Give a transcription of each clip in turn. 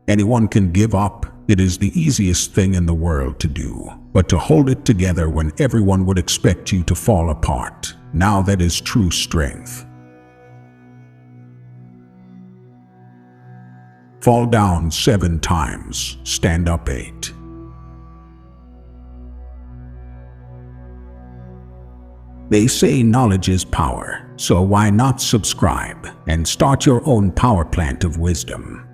Anyone can give up. It is the easiest thing in the world to do. But to hold it together when everyone would expect you to fall apart, now that is true strength. Fall down 7 times, stand up 8. They say knowledge is power, so why not subscribe and start your own power plant of wisdom?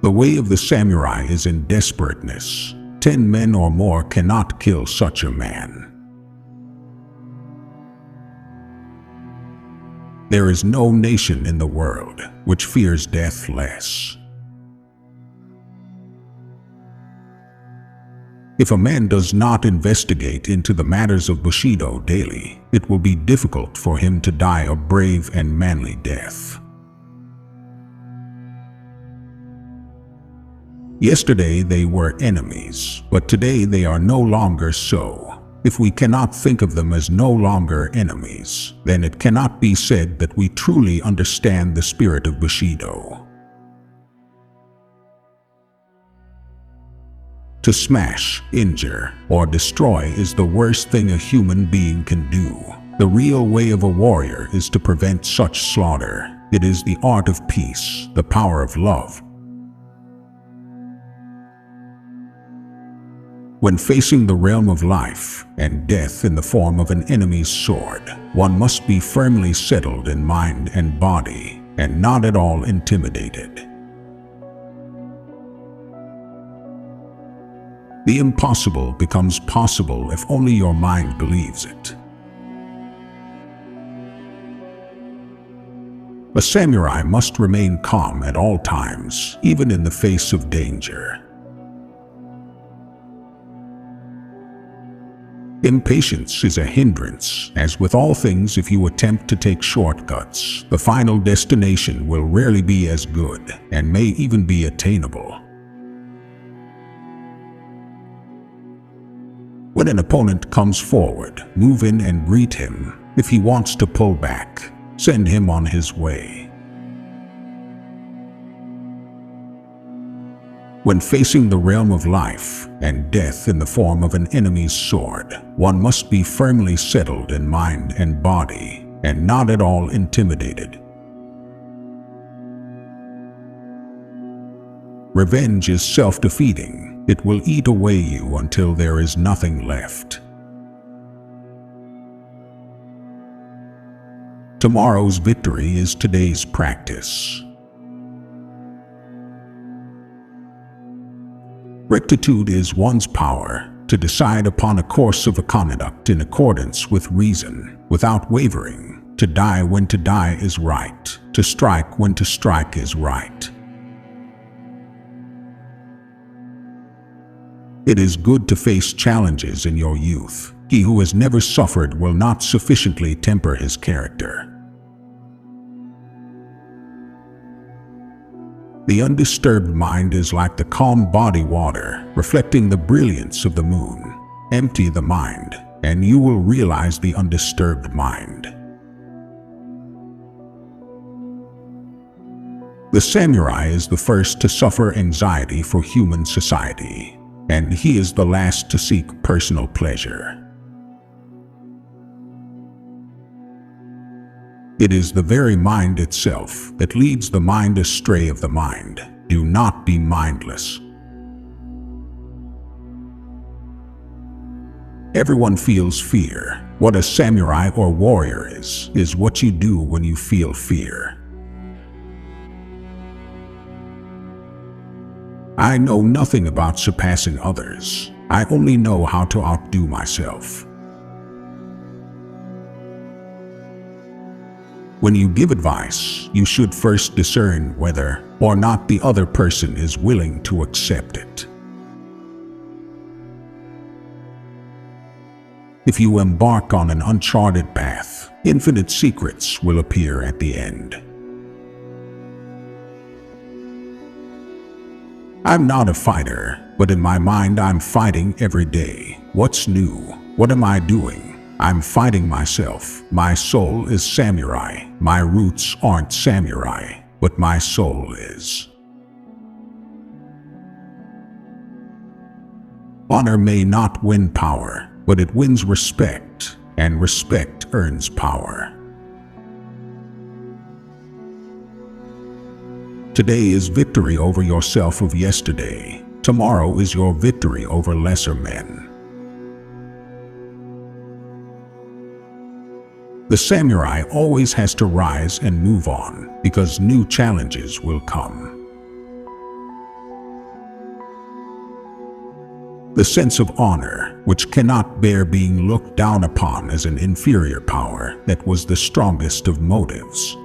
The way of the samurai is in desperateness. 10 men or more cannot kill such a man. There is no nation in the world which fears death less. If a man does not investigate into the matters of Bushido daily, it will be difficult for him to die a brave and manly death. Yesterday they were enemies, but today they are no longer so. If we cannot think of them as no longer enemies, then it cannot be said that we truly understand the spirit of Bushido. To smash, injure, or destroy is the worst thing a human being can do. The real way of a warrior is to prevent such slaughter. It is the art of peace, the power of love. When facing the realm of life and death in the form of an enemy's sword, one must be firmly settled in mind and body, and not at all intimidated. The impossible becomes possible if only your mind believes it. A samurai must remain calm at all times, even in the face of danger. Impatience is a hindrance, as with all things. If you attempt to take shortcuts, the final destination will rarely be as good, and may even be attainable. When an opponent comes forward, move in and greet him. If he wants to pull back, send him on his way. When facing the realm of life and death in the form of an enemy's sword, one must be firmly settled in mind and body, and not at all intimidated. Revenge is self-defeating. It will eat away you until there is nothing left. Tomorrow's victory is today's practice. Rectitude is one's power to decide upon a course of conduct in accordance with reason, without wavering, to die when to die is right, to strike when to strike is right. It is good to face challenges in your youth. He who has never suffered will not sufficiently temper his character. The undisturbed mind is like the calm body water, reflecting the brilliance of the moon. Empty the mind, and you will realize the undisturbed mind. The samurai is the first to suffer anxiety for human society, and he is the last to seek personal pleasure. It is the very mind itself that leads the mind astray of the mind. Do not be mindless. Everyone feels fear. What a samurai or warrior is what you do when you feel fear. I know nothing about surpassing others. I only know how to outdo myself. When you give advice, you should first discern whether or not the other person is willing to accept it. If you embark on an uncharted path, infinite secrets will appear at the end. I'm not a fighter, but in my mind I'm fighting every day. What's new? What am I doing? I'm fighting myself. My soul is samurai. My roots aren't samurai. but my soul is. Honor may not win power, but it wins respect, and respect earns power. Today is victory over yourself of yesterday. Tomorrow is your victory over lesser men. The samurai always has to rise and move on, because new challenges will come. The sense of honor, which cannot bear being looked down upon as an inferior power, that was the strongest of motives.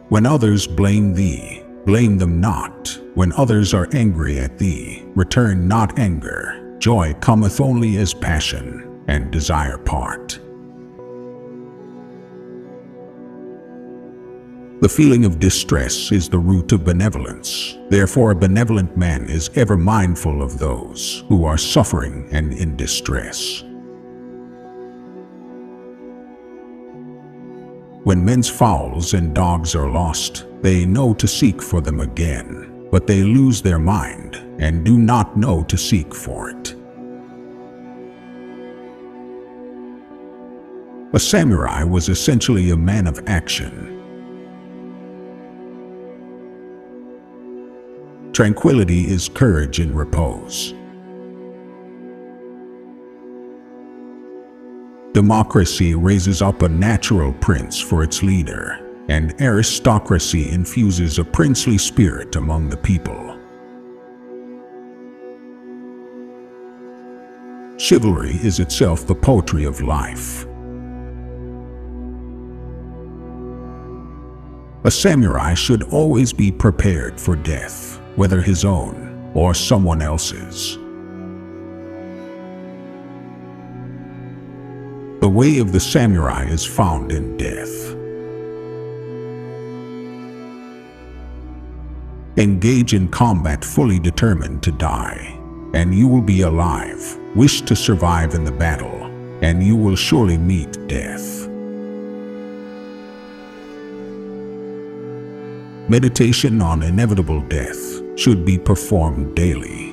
When others blame thee, blame them not. When others are angry at thee, return not anger. Joy cometh only as passion, and desire part. The feeling of distress is the root of benevolence. Therefore, a benevolent man is ever mindful of those who are suffering and in distress. When men's fowls and dogs are lost, they know to seek for them again, but they lose their mind and do not know to seek for it. A samurai was essentially a man of action. Tranquility is courage in repose. Democracy raises up a natural prince for its leader, and aristocracy infuses a princely spirit among the people. Chivalry is itself the poetry of life. A samurai should always be prepared for death, whether his own or someone else's. The way of the samurai is found in death. Engage in combat fully determined to die, and you will be alive. Wish to survive in the battle, and you will surely meet death. Meditation on inevitable death should be performed daily.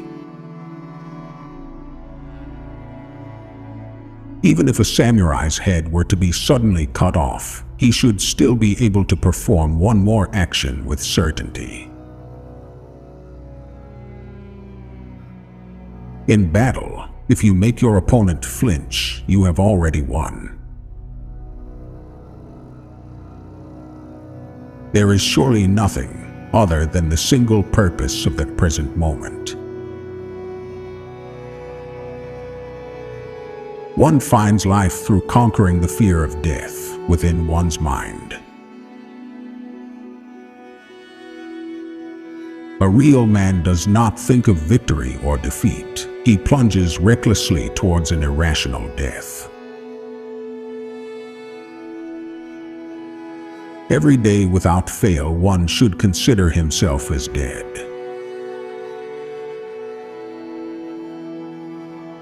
Even if a samurai's head were to be suddenly cut off, he should still be able to perform one more action with certainty. In battle, if you make your opponent flinch, you have already won. There is surely nothing other than the single purpose of that present moment. One finds life through conquering the fear of death within one's mind. A real man does not think of victory or defeat. He plunges recklessly towards an irrational death. Every day without fail, one should consider himself as dead.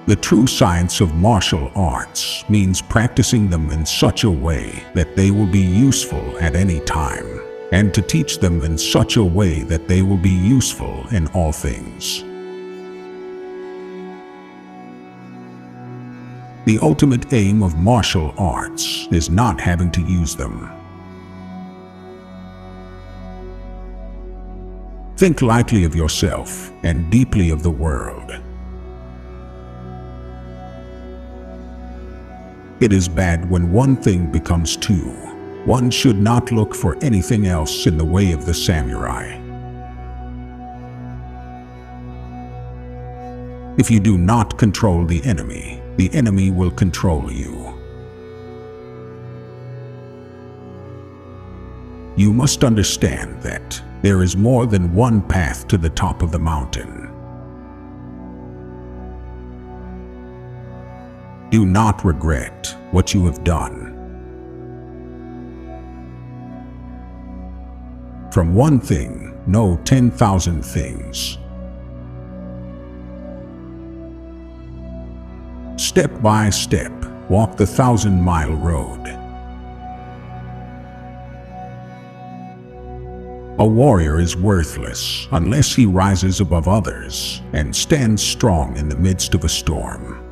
The true science of martial arts means practicing them in such a way that they will be useful at any time, and to teach them in such a way that they will be useful in all things. The ultimate aim of martial arts is not having to use them. Think lightly of yourself and deeply of the world. It is bad when one thing becomes two. One should not look for anything else in the way of the samurai. If you do not control the enemy will control you. You must understand that there is more than one path to the top of the mountain. Do not regret what you have done. From one thing, know 10,000 things. Step by step, walk the 1,000-mile road. A warrior is worthless unless he rises above others and stands strong in the midst of a storm.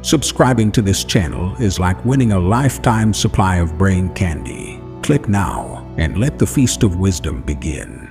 Subscribing to this channel is like winning a lifetime supply of brain candy. Click now and let the feast of wisdom begin.